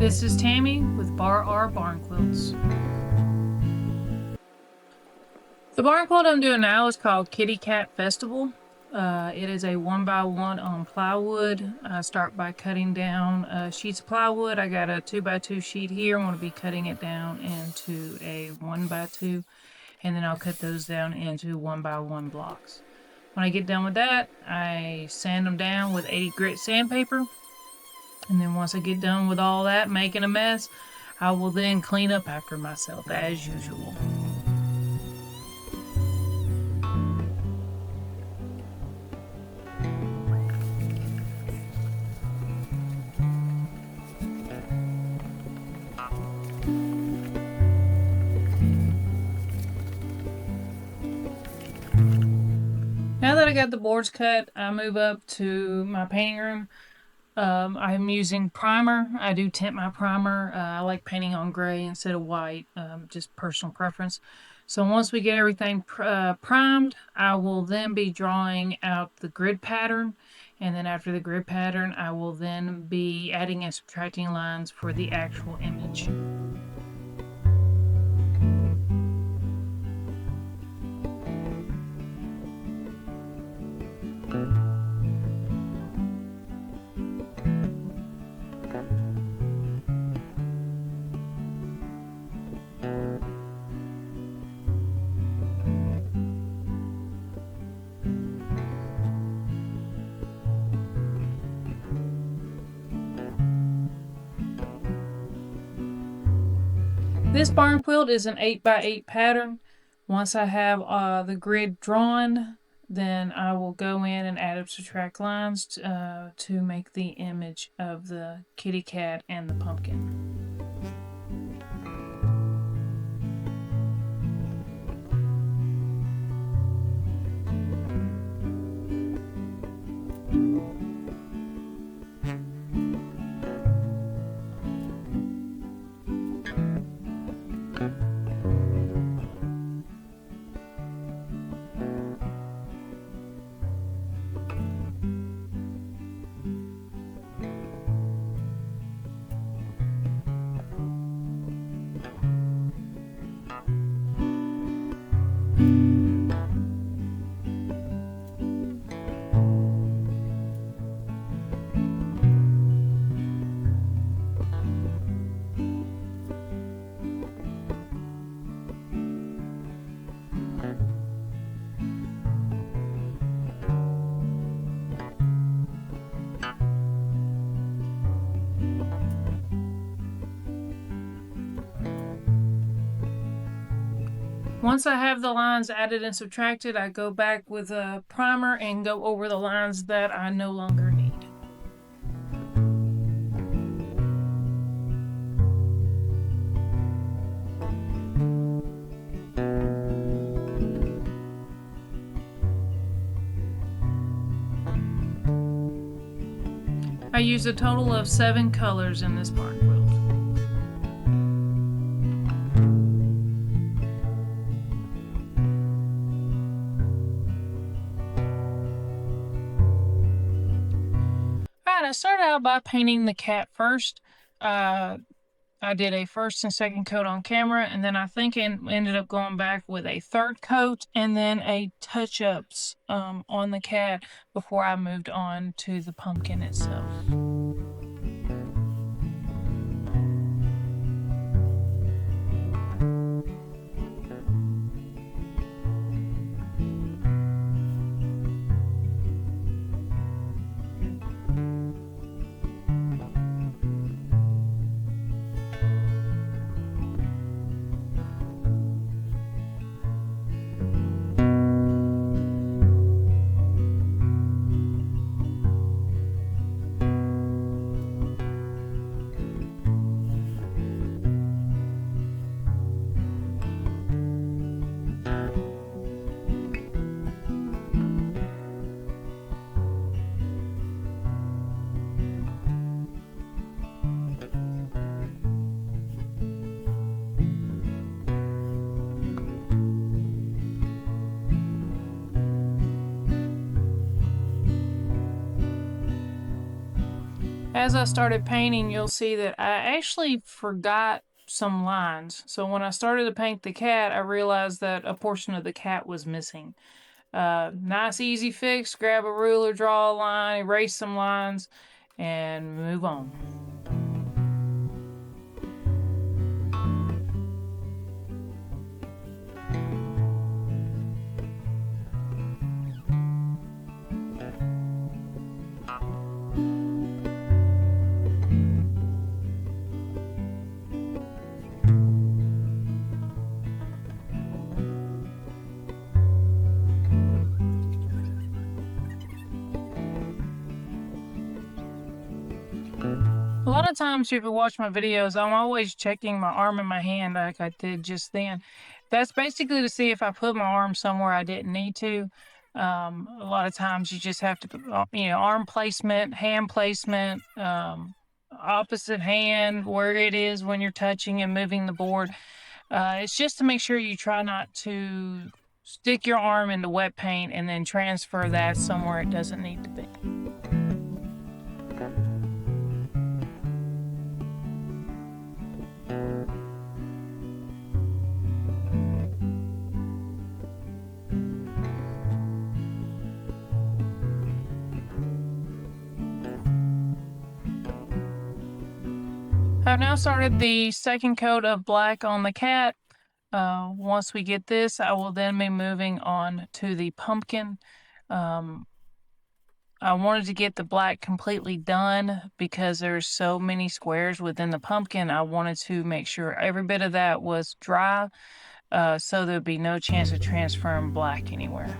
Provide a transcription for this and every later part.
This is Tammy with Bar R Barn Quilts. The barn quilt I'm doing now is called Kitty Cat Festival. It is a 1x1 on plywood. I start by cutting down sheets of plywood. I got a 2x2 sheet here. I'm going to be cutting it down into a 1x2, and then I'll cut those down into 1x1 blocks. When I get done with that, I sand them down with 80 grit sandpaper. And then once I get done with all that, making a mess, I will then clean up after myself as usual. Now that I got the boards cut, I move up to my painting room. I'm using primer. I do tint my primer. I like painting on gray instead of white, just personal preference. So once we get everything primed, I will then be drawing out the grid pattern. And then after the grid pattern, I will then be adding and subtracting lines for the actual image. This barn quilt is an 8x8 pattern. Once I have the grid drawn, then I will go in and add and subtract lines to make the image of the kitty cat and the pumpkin. Once I have the lines added and subtracted, I go back with a primer and go over the lines that I no longer need. I use a total of 7 colors in this barn quilt. I started out by painting the cat first. I did a first and second coat on camera, and then I think ended up going back with a third coat and then a touch-ups on the cat before I moved on to the pumpkin itself. As I started painting, you'll see that I actually forgot some lines. So when I started to paint the cat, I realized that a portion of the cat was missing. Nice easy fix, grab a ruler, draw a line, erase some lines, and move on. A lot of times, if you watch my videos, I'm always checking my arm and my hand like I did just then. That's basically to see if I put my arm somewhere I didn't need to. A lot of times you just have to put, arm placement, hand placement, opposite hand, where it is when you're touching and moving the board. It's just to make sure you try not to stick your arm into wet paint and then transfer that somewhere it doesn't need to be. I've now started the second coat of black on the cat. Once we get this, I will then be moving on to the pumpkin. I wanted to get the black completely done because there's so many squares within the pumpkin. I wanted to make sure every bit of that was dry, so there'd be no chance of transferring black anywhere.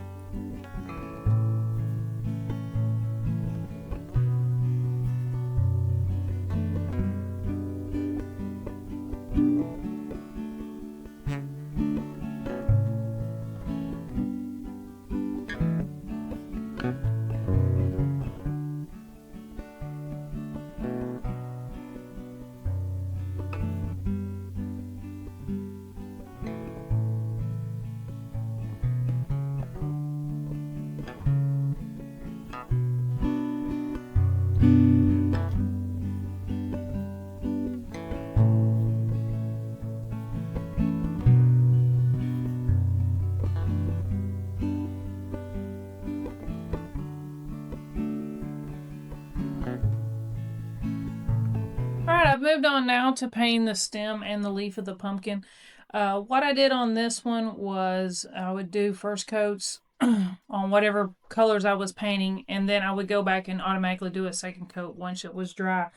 Alright, I've moved on now to painting the stem and the leaf of the pumpkin. What I did on this one was I would do first coats on whatever colors I was painting, and then I would go back and automatically do a second coat once it was dry.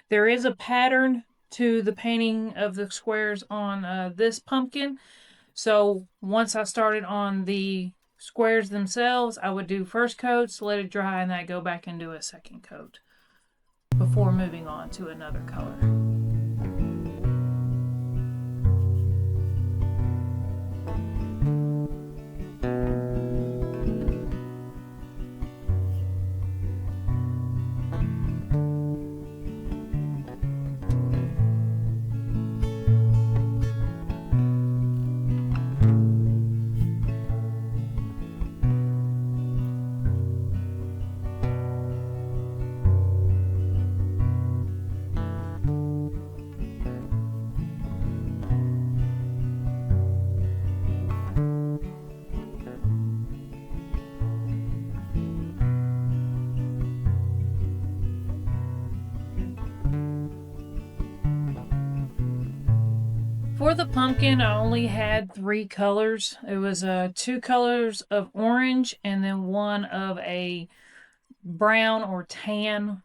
There is a pattern to the painting of the squares on this pumpkin. So once I started on the squares themselves, I would do first coats, let it dry, and then I'd go back and do a second coat before moving on to another color. For the pumpkin, I only had 3 colors. It was 2 colors of orange and then one of a brown or tan,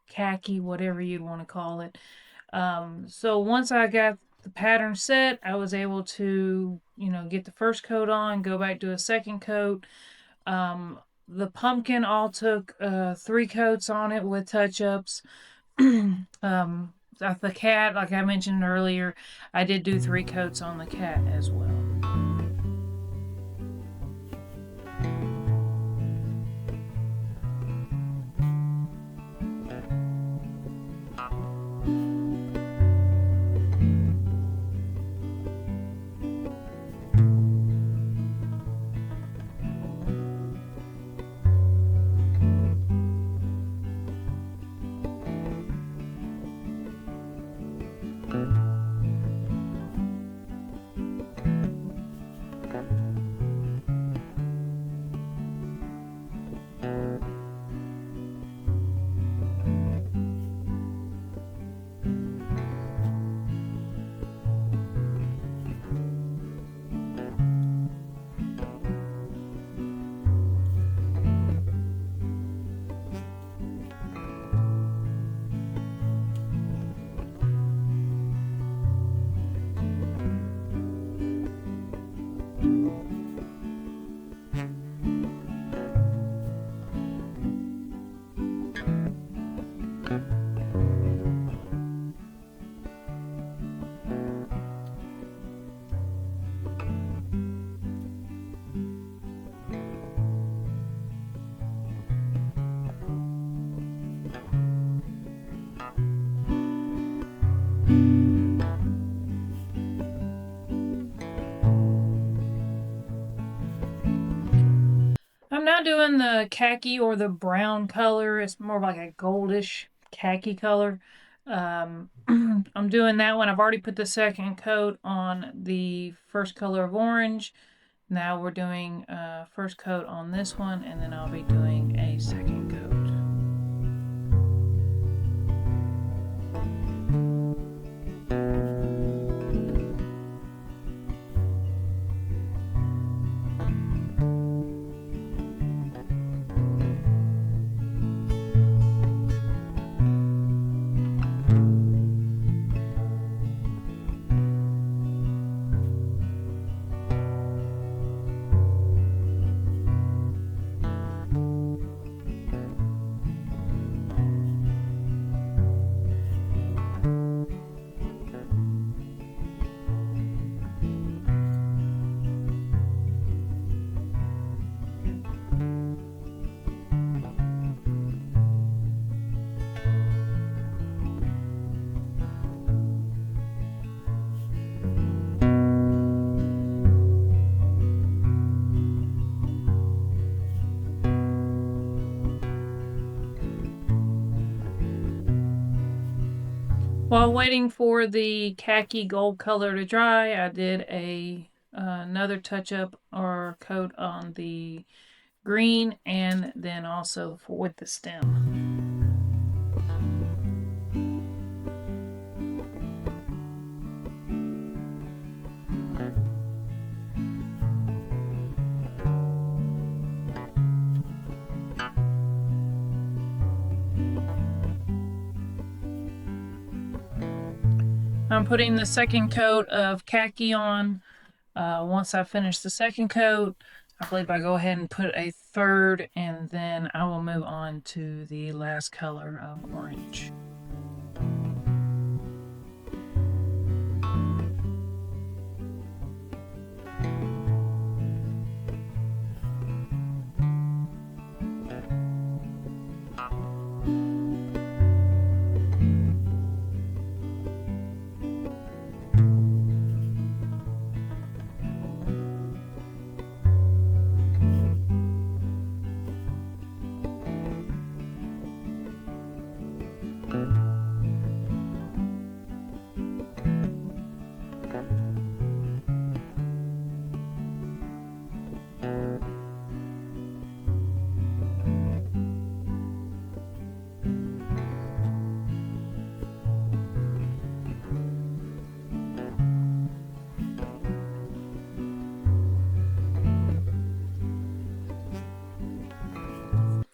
khaki, whatever you'd want to call it. So once I got the pattern set, I was able to, get the first coat on, go back to a second coat. The pumpkin all took 3 coats on it with touch-ups. The cat, like I mentioned earlier, I did do 3 coats on the cat as well. not doing the khaki or the brown color. It's more like a goldish khaki color. I'm doing that one. I've already put the second coat on the first color of orange. Now we're doing first coat on this one, and then I'll be doing a second coat. While waiting for the khaki gold color to dry, I did another touch up or coat on the green, and then also with the stem. I'm putting the second coat of khaki on. Once I finish the second coat, I believe I go ahead and put a third, and then I will move on to the last color of orange.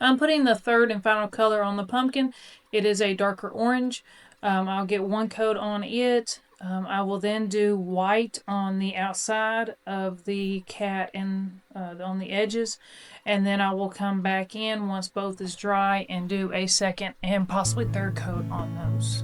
I'm putting the third and final color on the pumpkin. It is a darker orange. I'll get one coat on it. I will then do white on the outside of the cat and on the edges. And then I will come back in once both is dry and do a second and possibly third coat on those.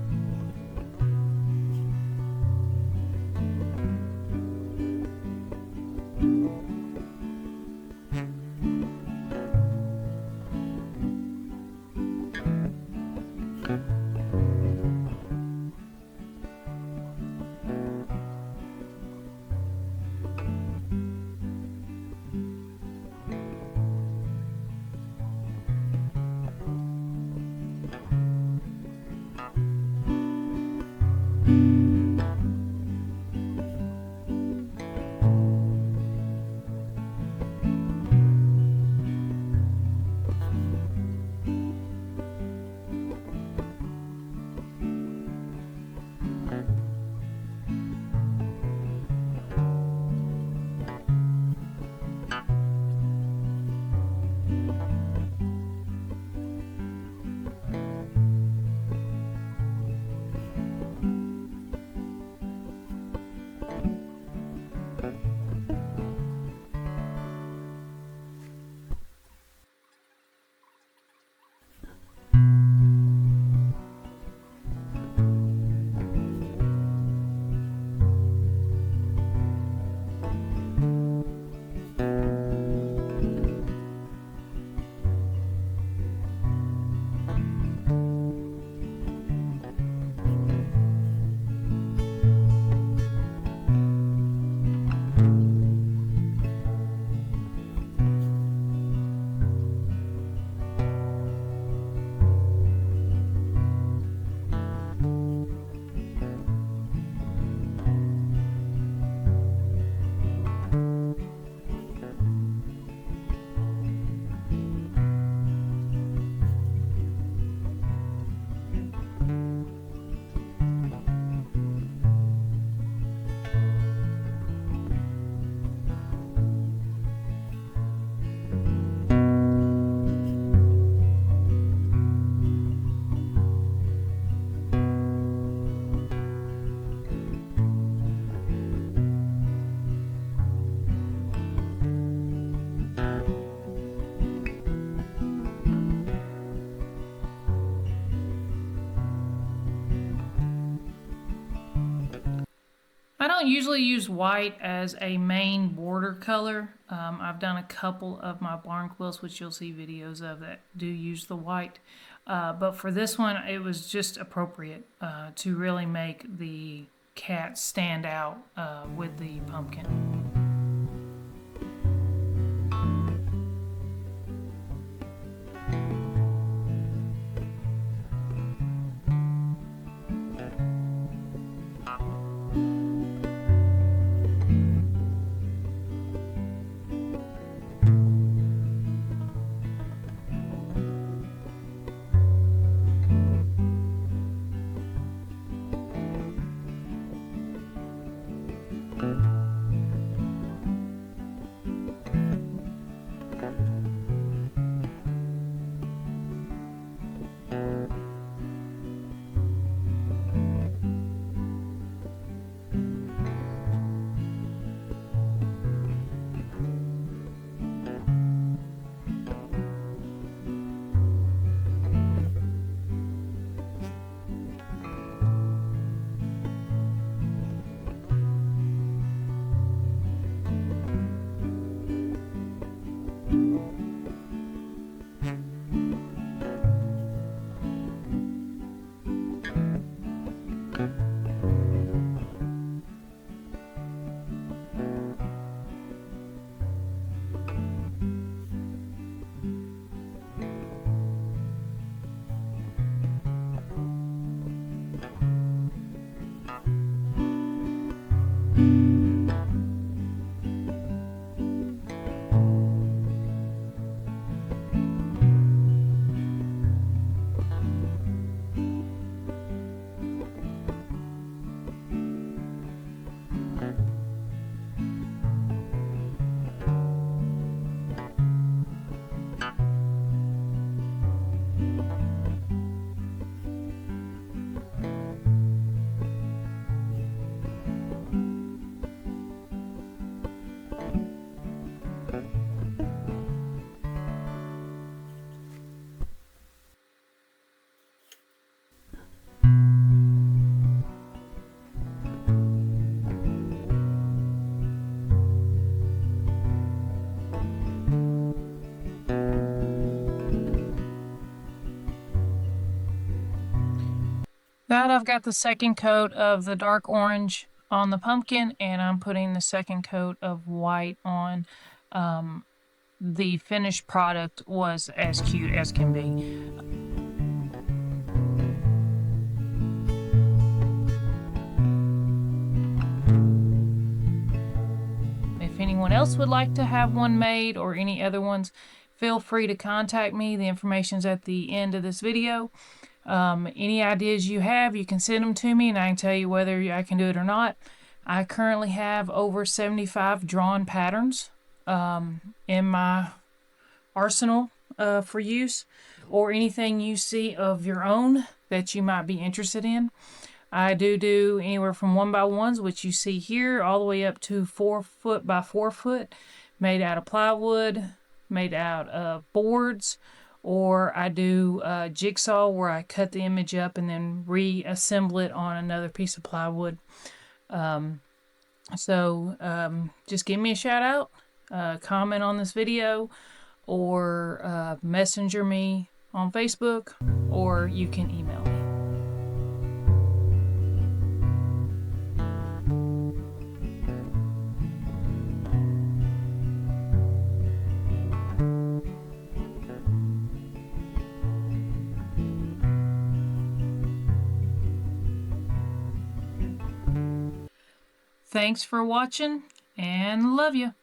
don't usually use white as a main border color. I've done a couple of my barn quilts, which you'll see videos of, that do use the white. But for this one, it was just appropriate to really make the cat stand out with the pumpkin. Now I've got the second coat of the dark orange on the pumpkin, and I'm putting the second coat of white on. The finished product was as cute as can be. If anyone else would like to have one made, or any other ones, feel free to contact me. The information's at the end of this video. Any ideas you have, you can send them to me, and I can tell you whether I can do it or not. I currently have over 75 drawn patterns in my arsenal for use, or anything you see of your own that you might be interested in. I do anywhere from 1x1s, which you see here, all the way up to 4 foot by 4 foot, made out of plywood, made out of boards, or I do jigsaw, where I cut the image up and then reassemble it on another piece of plywood. Just give me a shout out, comment on this video, or messenger me on Facebook, or you can email me. Thanks for watching, and love you.